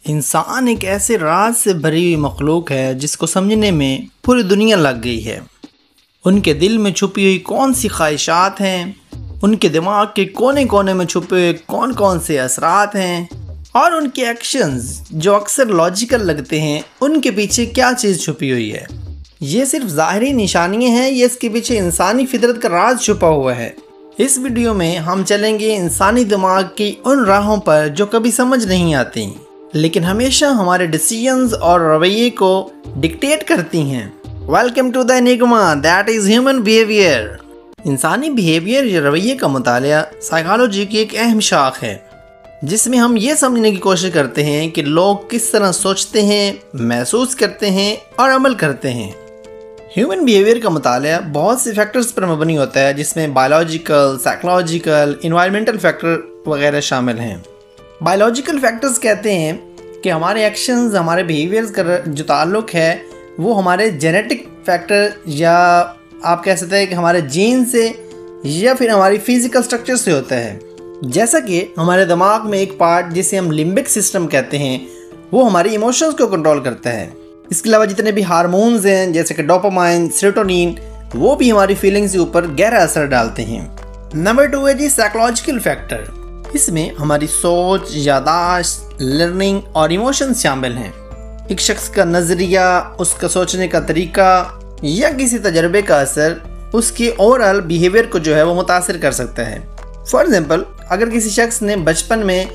इंसान एक ऐसे राज से भरी हुई मखलूक है जिसको समझने में पूरी दुनिया लग गई है। उनके दिल में छुपी हुई कौन सी ख्वाहिशात हैं, उनके दिमाग के कोने कोने में छुपे हुए कौन कौन से असरात हैं और उनके एक्शंस जो अक्सर लॉजिकल लगते हैं, उनके पीछे क्या चीज़ छुपी हुई है। ये सिर्फ ज़ाहिरी निशानियाँ हैं, ये इसके पीछे इंसानी फितरत का राज छुपा हुआ है। इस वीडियो में हम चलेंगे इंसानी दिमाग की उन राहों पर जो कभी समझ नहीं आती लेकिन हमेशा हमारे डिसीजंस और रवैये को डिक्टेट करती हैं। Welcome to the enigma that is human behaviour. इंसानी बिहेवियर या रवैये का मुतालिया साइकोलॉजी की एक अहम शाख है जिसमें हम ये समझने की कोशिश करते हैं कि लोग किस तरह सोचते हैं, महसूस करते हैं और अमल करते हैं। ह्यूमन बिहेवियर का मुतालिया बहुत से फैक्टर्स पर मबनी होता है जिसमें बायोलॉजिकल, साइकोलॉजिकल, इन्वायरमेंटल फैक्टर वगैरह शामिल हैं। बायोलॉजिकल फैक्टर्स कहते हैं कि हमारे एक्शंस, हमारे बिहेवियर्स का जो ताल्लुक है वो हमारे जेनेटिक फैक्टर या आप कह सकते हैं कि हमारे जीन से या फिर हमारी फिजिकल स्ट्रक्चर से होता है। जैसा कि हमारे दिमाग में एक पार्ट जिसे हम लिम्बिक सिस्टम कहते हैं वो हमारी इमोशंस को कंट्रोल करता है। इसके अलावा जितने भी हार्मोन्स हैं जैसे कि डोपामाइन, सेरोटोनिन, वो भी हमारी फीलिंग्स के ऊपर गहरा असर डालते हैं। नंबर 2 है जी साइकोलॉजिकल फैक्टर। इसमें हमारी सोच, यादाश्त, लर्निंग और इमोशंस शामिल हैं। एक शख्स का नज़रिया, उसका सोचने का तरीका या किसी तजर्बे का असर उसके ओवरऑल बिहेवियर को जो है वो मुतासिर कर सकता है। फॉर एग्जांपल, अगर किसी शख्स ने बचपन में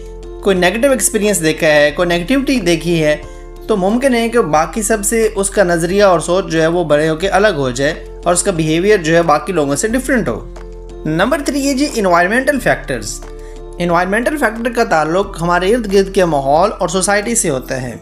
कोई नेगेटिव एक्सपीरियंस देखा है, कोई नेगेटिविटी देखी है, तो मुमकिन है कि बाकी सब से उसका नज़रिया और सोच जो है वो बड़े होकर अलग हो जाए और उसका बिहेवियर जो है बाकी लोगों से डिफरेंट हो। नंबर 3 है जी इन्वायरमेंटल फैक्टर्स। इन्वायरमेंटल फैक्टर का ताल्लुक हमारे इर्द गिर्द के माहौल और सोसाइटी से होता है।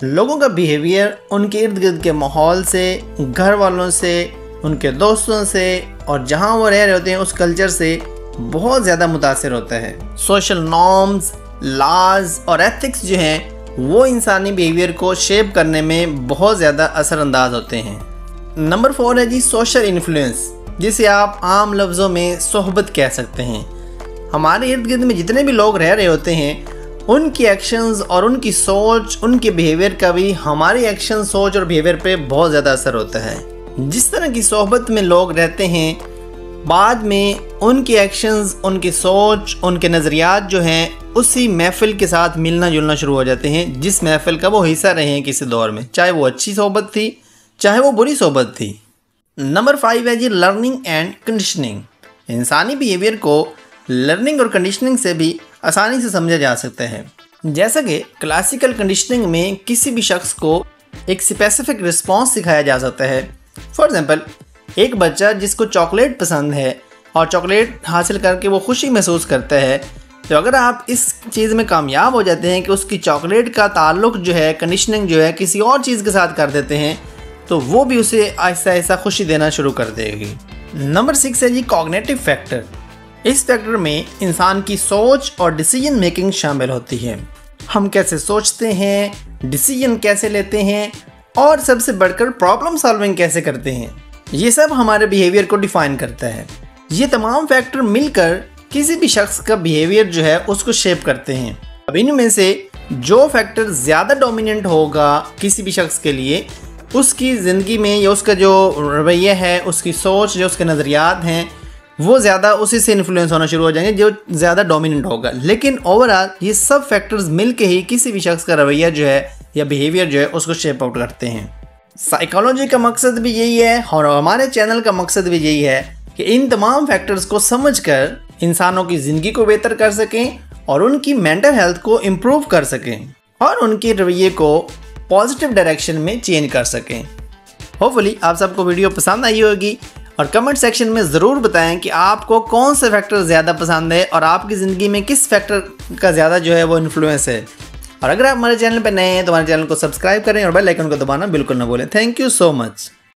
लोगों का बिहेवियर उनके इर्द गिर्द के माहौल से, घर वालों से, उनके दोस्तों से और जहाँ वो रह रहे होते हैं उस कल्चर से बहुत ज़्यादा मुतासिर होता है। सोशल नॉर्म्स, लॉज और एथिक्स जो हैं वो इंसानी बिहेवियर को शेप करने में बहुत ज़्यादा असरअंदाज होते हैं। नंबर 4 है जी सोशल इन्फ्लुएंस, जिसे आप आम लफ्ज़ों में सोहबत कह सकते हैं। हमारे इर्द गिर्द में जितने भी लोग रह रहे होते हैं उनकी एक्शंस और उनकी सोच, उनके बिहेवियर का भी हमारे एक्शन, सोच और बिहेवियर पे बहुत ज़्यादा असर होता है। जिस तरह की सोहबत में लोग रहते हैं बाद में उनके एक्शंस, उनकी सोच, उनके नज़रियात जो हैं उसी महफिल के साथ मिलना जुलना शुरू हो जाते हैं जिस महफिल का वो हिस्सा रहे हैं किसी दौर में, चाहे वो अच्छी सोहबत थी चाहे वो बुरी सोहबत थी। नंबर 5 है जी लर्निंग एंड कंडीशनिंग। इंसानी बिहेवियर को लर्निंग और कंडीशनिंग से भी आसानी से समझा जा सकता है। जैसा कि क्लासिकल कंडीशनिंग में किसी भी शख्स को एक स्पेसिफिक रिस्पॉन्स सिखाया जा सकता है। फॉर एग्जांपल, एक बच्चा जिसको चॉकलेट पसंद है और चॉकलेट हासिल करके वो खुशी महसूस करता है, तो अगर आप इस चीज़ में कामयाब हो जाते हैं कि उसकी चॉकलेट का ताल्लुक जो है, कंडीशनिंग जो है किसी और चीज़ के साथ कर देते हैं, तो वो भी उसे आहिस्ता आहिस्ता खुशी देना शुरू कर देगी। नंबर 6 है जी कॉग्निटिव फैक्टर। इस फैक्टर में इंसान की सोच और डिसीजन मेकिंग शामिल होती है। हम कैसे सोचते हैं, डिसीजन कैसे लेते हैं और सबसे बढ़कर प्रॉब्लम सॉल्विंग कैसे करते हैं, ये सब हमारे बिहेवियर को डिफाइन करता है। ये तमाम फैक्टर मिलकर किसी भी शख्स का बिहेवियर जो है उसको शेप करते हैं। अब इनमें से जो फैक्टर ज़्यादा डोमिनेंट होगा किसी भी शख्स के लिए, उसकी ज़िंदगी में या उसका जो रवैया है, उसकी सोच, जो उसके नज़रियात हैं, वो ज़्यादा उसी से इन्फ्लुएंस होना शुरू हो जाएंगे जो ज़्यादा डोमिनेंट होगा। लेकिन ओवरऑल ये सब फैक्टर्स मिल के ही किसी भी शख्स का रवैया जो है या बिहेवियर जो है उसको शेप आउट करते हैं। साइकोलॉजी का मकसद भी यही है और हमारे चैनल का मकसद भी यही है कि इन तमाम फैक्टर्स को समझकर इंसानों की ज़िंदगी को बेहतर कर सकें और उनकी मेंटल हेल्थ को इम्प्रूव कर सकें और उनके रवैये को पॉजिटिव डायरेक्शन में चेंज कर सकें। होपफुली आप सबको वीडियो पसंद आई होगी और कमेंट सेक्शन में ज़रूर बताएं कि आपको कौन से फैक्टर ज़्यादा पसंद है और आपकी ज़िंदगी में किस फैक्टर का ज़्यादा जो है वो इन्फ्लुएंस है। और अगर आप हमारे चैनल पर नए हैं तो हमारे चैनल को सब्सक्राइब करें और बेल आइकन को दबाना बिल्कुल ना भूलें। Thank you so much.